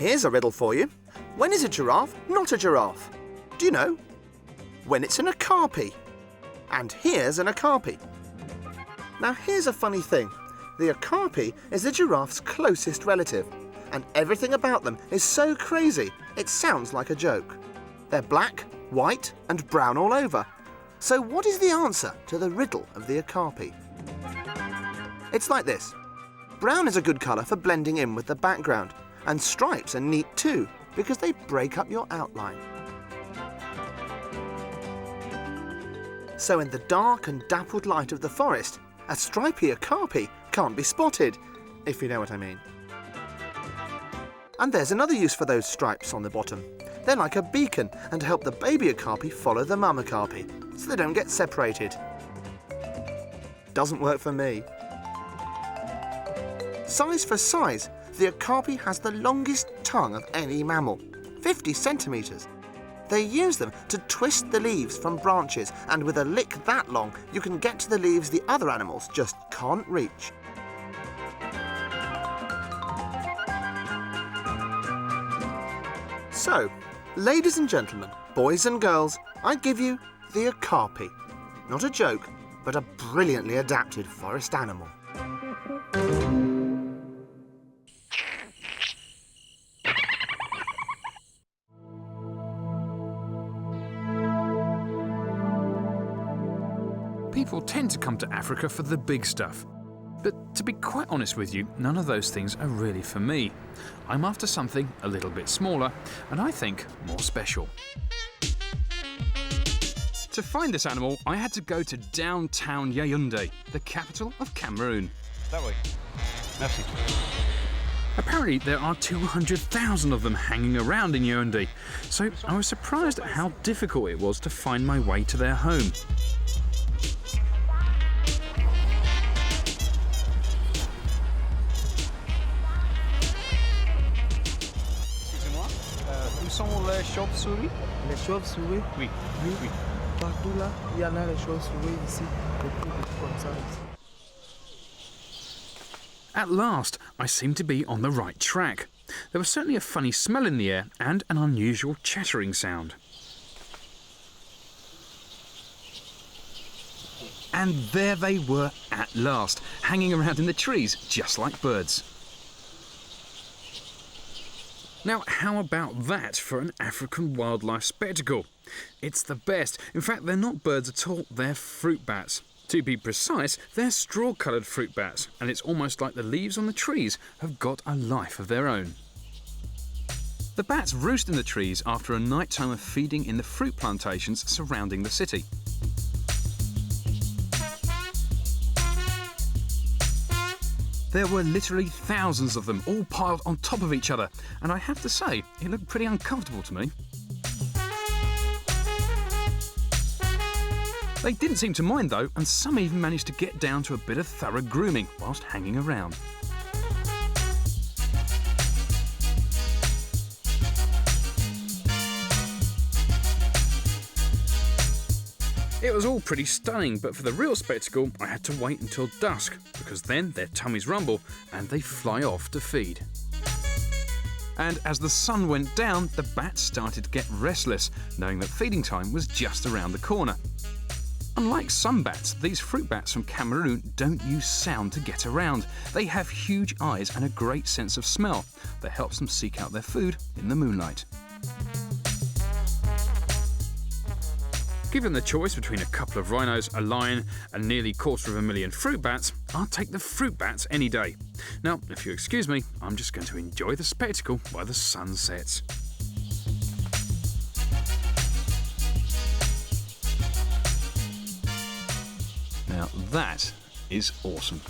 Here's a riddle for you. When is a giraffe not a giraffe? Do you know? When it's an okapi. And here's an okapi. Now here's a funny thing. The okapi is the giraffe's closest relative, and everything about them is so crazy it sounds like a joke. They're black, white and brown all over. So what is the answer to the riddle of the okapi? It's like this. Brown is a good colour for blending in with the background, and stripes are neat too because they break up your outline. So in the dark and dappled light of the forest, a stripy okapi can't be spotted, if you know what I mean. And there's another use for those stripes on the bottom. They're like a beacon and help the baby okapi follow the mum okapi, so they don't get separated. Doesn't work for me. Size for size, the okapi has the longest tongue of any mammal, 50 centimetres. They use them to twist the leaves from branches, and with a lick that long, you can get to the leaves the other animals just can't reach. So, ladies and gentlemen, boys and girls, I give you the okapi. Not a joke, but a brilliantly adapted forest animal. People tend to come to Africa for the big stuff. But to be quite honest with you, none of those things are really for me. I'm after something a little bit smaller, and I think more special. To find this animal, I had to go to downtown Yaounde, the capital of Cameroon. That way. Merci. Apparently there are 200,000 of them hanging around in Yaounde, so I was surprised at how difficult it was to find my way to their home. Les chauves-souris? Les chauves-souris? Oui. Oui. Oui. Partout là, il y en a les chauves-souris ici. Beaucoup comme ça. At last, I seemed to be on the right track. There was certainly a funny smell in the air and an unusual chattering sound. And there they were at last, hanging around in the trees, just like birds. Now, how about that for an African wildlife spectacle? It's the best. In fact, they're not birds at all, they're fruit bats. To be precise, they're straw-coloured fruit bats, and it's almost like the leaves on the trees have got a life of their own. The bats roost in the trees after a night time of feeding in the fruit plantations surrounding the city. There were literally thousands of them, all piled on top of each other, and I have to say, it looked pretty uncomfortable to me. They didn't seem to mind though, and some even managed to get down to a bit of thorough grooming whilst hanging around. It was all pretty stunning, but for the real spectacle, I had to wait until dusk, because then their tummies rumble and they fly off to feed. And as the sun went down, the bats started to get restless, knowing that feeding time was just around the corner. Unlike some bats, these fruit bats from Cameroon don't use sound to get around. They have huge eyes and a great sense of smell that helps them seek out their food in the moonlight. Given the choice between a couple of rhinos, a lion and nearly 250,000 fruit bats, I'll take the fruit bats any day. Now, if you excuse me, I'm just going to enjoy the spectacle while the sun sets. Now that is awesome.